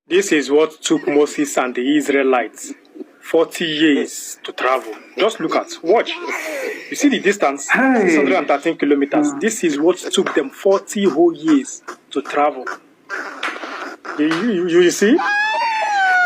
This is what took Moses and the Israelites 40 years to travel. Just look at, watch. You see the distance? 613 kilometers. This is what took them 40 whole years to travel. You see?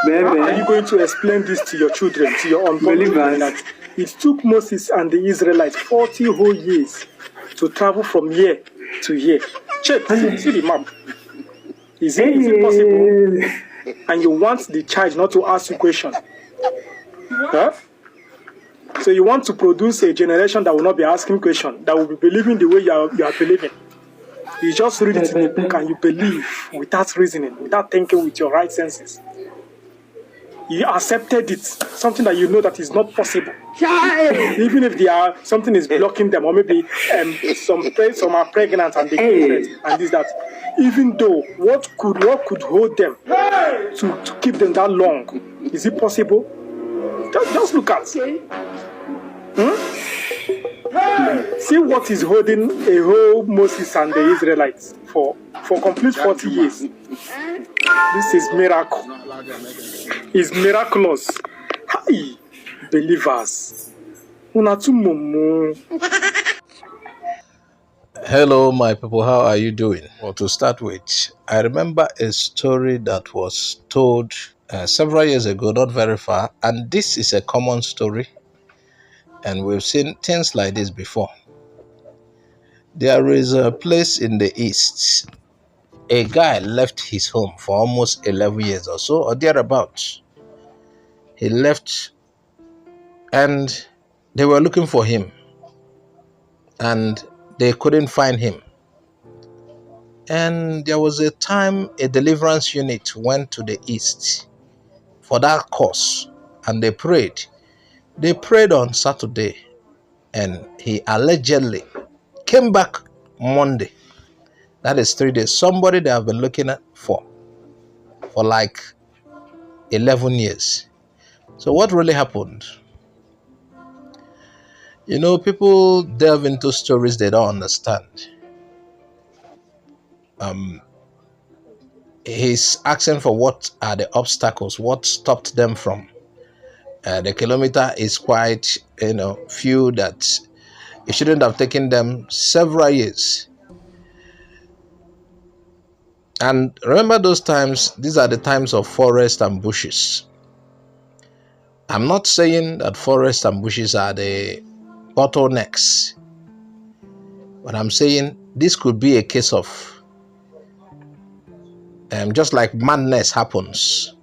Baby. How are you going to explain this to your children, to your unborn children, that it took Moses and the Israelites 40 whole years to travel from here to here? Check, see the map. Is it possible? And you want the child not to ask you questions? Huh? So you want to produce a generation that will not be asking questions, that will be believing the way you are believing. You just read it in the book and you believe without reasoning, without thinking with your right senses. You accepted it, something that you know that is not possible. Even if something is blocking them, or maybe some are pregnant and they can't, and this that. Even though what could hold them to keep them that long? Is it possible? Just look at. See what is holding a whole Moses and the Israelites for complete 40 years. This is miracle. It's miraculous. Hi, believers. Hello, my people. How are you doing? Well, to start with, I remember a story that was told several years ago, not very far, and this is a common story, and we've seen things like this before. There is a place in the East. A guy left his home for almost 11 years or so, or thereabouts. He left, and they were looking for him, and they couldn't find him. And there was a time a deliverance unit went to the East for that cause, and they prayed. They prayed on Saturday, and he allegedly came back Monday. That is 3 days. Somebody they have been looking at for like 11 years. So what really happened? You know, people delve into stories they don't understand. He's asking for what are the obstacles, what stopped them from. The kilometer is quite, few, that it shouldn't have taken them several years. And remember those times, these are the times of forest and bushes. I'm not saying that forest and bushes are the bottlenecks, but I'm saying this could be a case of just like madness happens.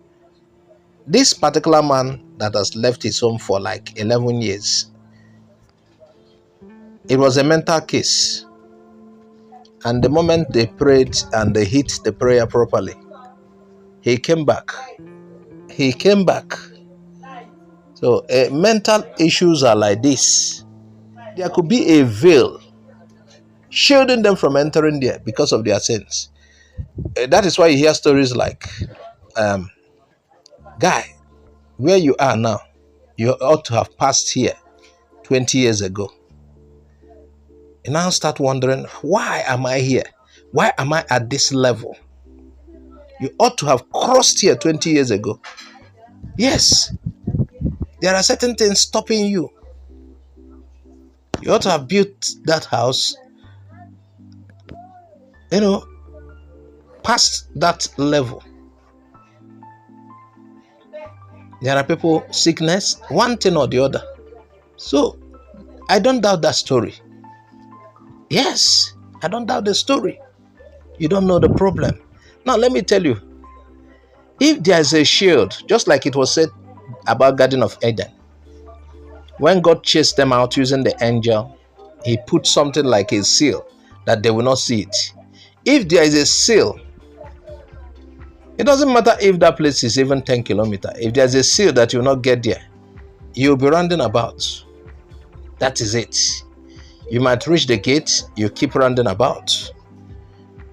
This particular man that has left his home for like 11 years, it was a mental case. And the moment they prayed and they hit the prayer properly, he came back. He came back. So mental issues are like this. There could be a veil shielding them from entering there because of their sins. That is why you hear stories like, guy, where you are now, you ought to have passed here 20 years ago. You now start wondering, why am I here? Why am I at this level? You ought to have crossed here 20 years ago. Yes, there are certain things stopping you. You ought to have built that house, past that level. There are people, sickness, one thing or the other. So, I don't doubt that story. Yes, I don't doubt the story. You don't know the problem. Now, let me tell you, if there is a shield, just like it was said about Garden of Eden, when God chased them out using the angel, he put something like a seal that they will not see it. If there is a seal, it doesn't matter if that place is even 10 kilometers. If there's a seal that you will not get there, you'll be rounding about. That is it. You might reach the gate, you keep rounding about.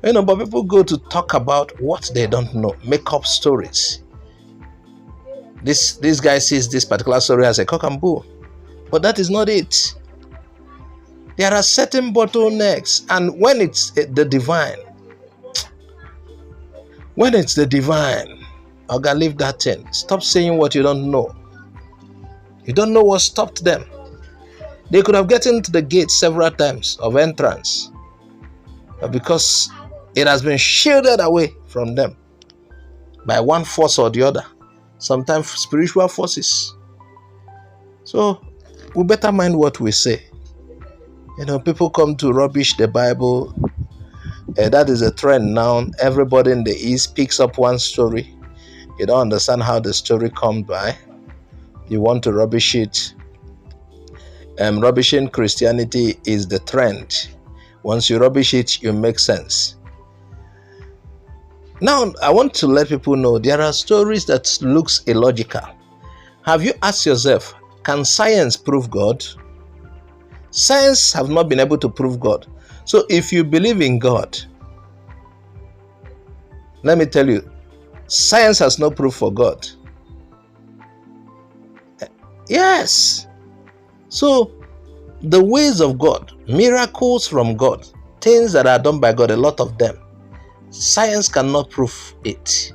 But people go to talk about what they don't know, make up stories. This guy sees this particular story as a cock and bull, but that is not it. There are certain bottlenecks, and when it's the divine, Oga, leave that thing. Stop saying what you don't know. You don't know what stopped them. They could have gotten to the gate several times of entrance, but because it has been shielded away from them by one force or the other, sometimes spiritual forces. So we better mind what we say. People come to rubbish the Bible. That is a trend now. Everybody in the East picks up one story. You don't understand how the story comes by. You want to rubbish it. Rubbishing Christianity is the trend. Once you rubbish it, you make sense. Now, I want to let people know there are stories that looks illogical. Have you asked yourself, can science prove God? Science have not been able to prove God. So if you believe in God, let me tell you, science has no proof for God. Yes. So the ways of God, miracles from God, things that are done by God, a lot of them, science cannot prove it.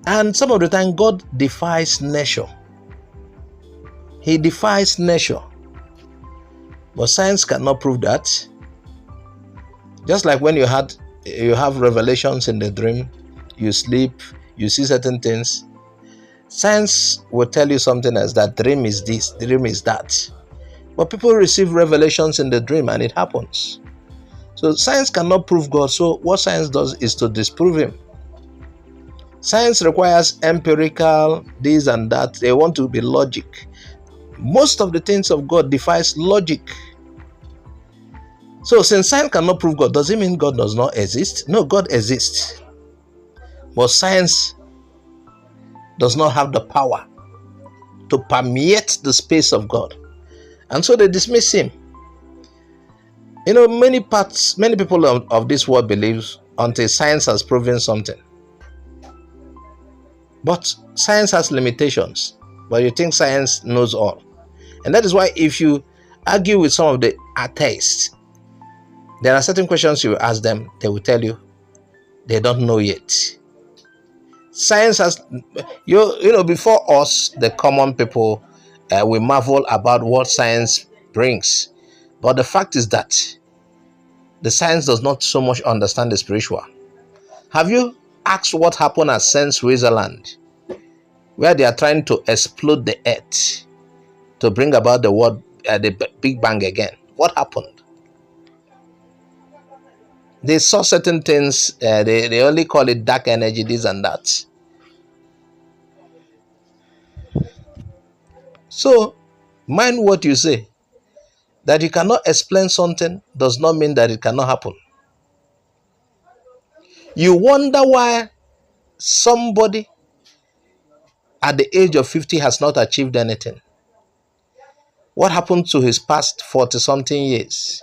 And some of the time, God defies nature. He defies nature. But science cannot prove that. Just like when you have revelations in the dream, you sleep, you see certain things. Science will tell you something else, that dream is this, dream is that. But people receive revelations in the dream and it happens. So science cannot prove God. So what science does is to disprove him. Science requires empirical, this and that. They want to be logic. Most of the things of God defies logic. So since science cannot prove God, does it mean God does not exist? No, God exists. But science does not have the power to permeate the space of God. And so they dismiss him. Many people of this world believe until science has proven something. But science has limitations. But you think science knows all. And that is why if you argue with some of the atheists, there are certain questions you ask them, they will tell you they don't know yet. Science has, before us, the common people, we marvel about what science brings. But the fact is that the science does not so much understand the spiritual. Have you asked what happened at St. Switzerland, where they are trying to explode the earth to bring about the Big Bang again? What happened? They saw certain things, they only call it dark energy, this and that. So, mind what you say. That you cannot explain something does not mean that it cannot happen. You wonder why somebody at the age of 50 has not achieved anything. What happened to his past 40-something years?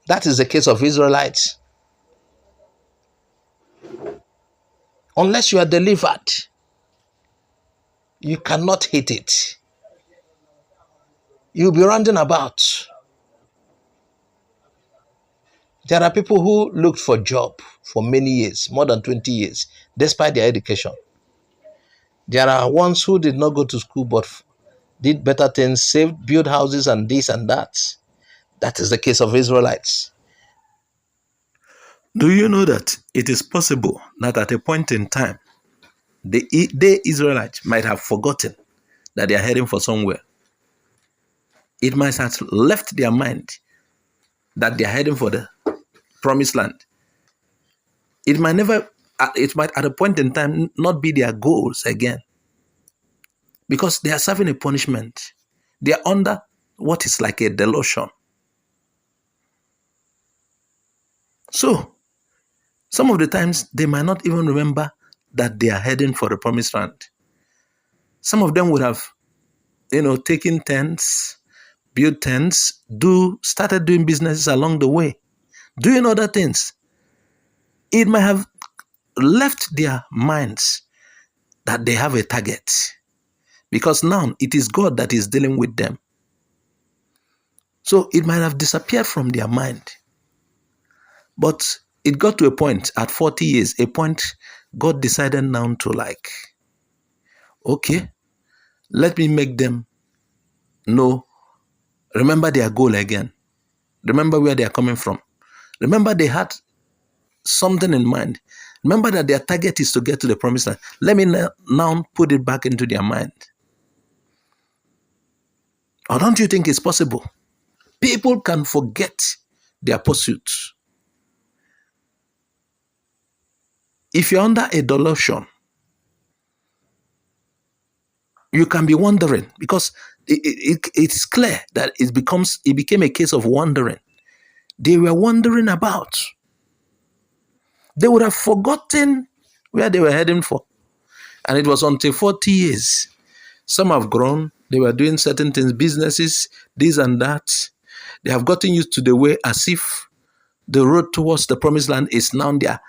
That is the case of Israelites. Unless you are delivered, you cannot hit it. You'll be rounding about. There are people who looked for a job for many years, more than 20 years, despite their education. There are ones who did not go to school but did better things, saved, built houses and this and that. That is the case of Israelites. Do you know that it is possible that at a point in time, the Israelites might have forgotten that they are heading for somewhere? It might have left their mind that they are heading for the promised land. It might at a point in time not be their goals again, because they are serving a punishment. They are under what is like a delusion. So, some of the times they might not even remember that they are heading for the promised land. Some of them would have, taken tents, built tents, started doing businesses along the way, doing other things. It might have left their minds that they have a target, because now it is God that is dealing with them. So it might have disappeared from their mind. But it got to a point at 40 years, a point God decided now to like, okay, let me make them know, remember their goal again. Remember where they are coming from. Remember they had something in mind. Remember that their target is to get to the promised land. Let me now put it back into their mind. Or don't you think it's possible? People can forget their pursuits. If you're under a delusion, you can be wondering because it's clear that it became a case of wondering. They were wondering about. They would have forgotten where they were heading for. And it was until 40 years. Some have grown. They were doing certain things, businesses, this and that. They have gotten used to the way as if the road towards the promised land is now their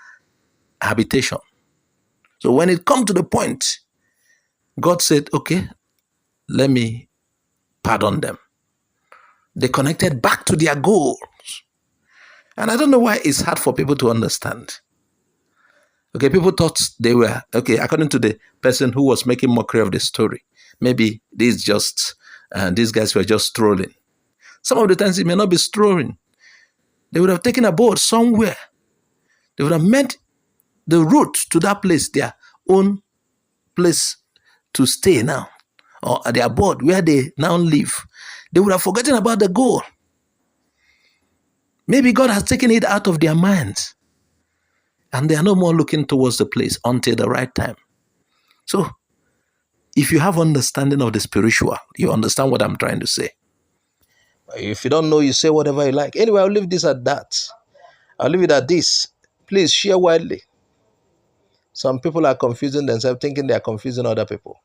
habitation. So when it comes to the point, God said, okay, let me pardon them. They connected back to their goals. And I don't know why it's hard for people to understand. Okay, people thought they were, okay, according to the person who was making mockery of the story, maybe these guys were just strolling. Some of the times it may not be strolling. They would have taken a boat somewhere. They would have made the route to that place their own place to stay now, or at their board where they now live. They would have forgotten about the goal. Maybe God has taken it out of their minds. And they are no more looking towards the place until the right time. So, if you have understanding of the spiritual, you understand what I'm trying to say. If you don't know, you say whatever you like. Anyway, I'll leave this at that. I'll leave it at this. Please share widely. Some people are confusing themselves, thinking they are confusing other people.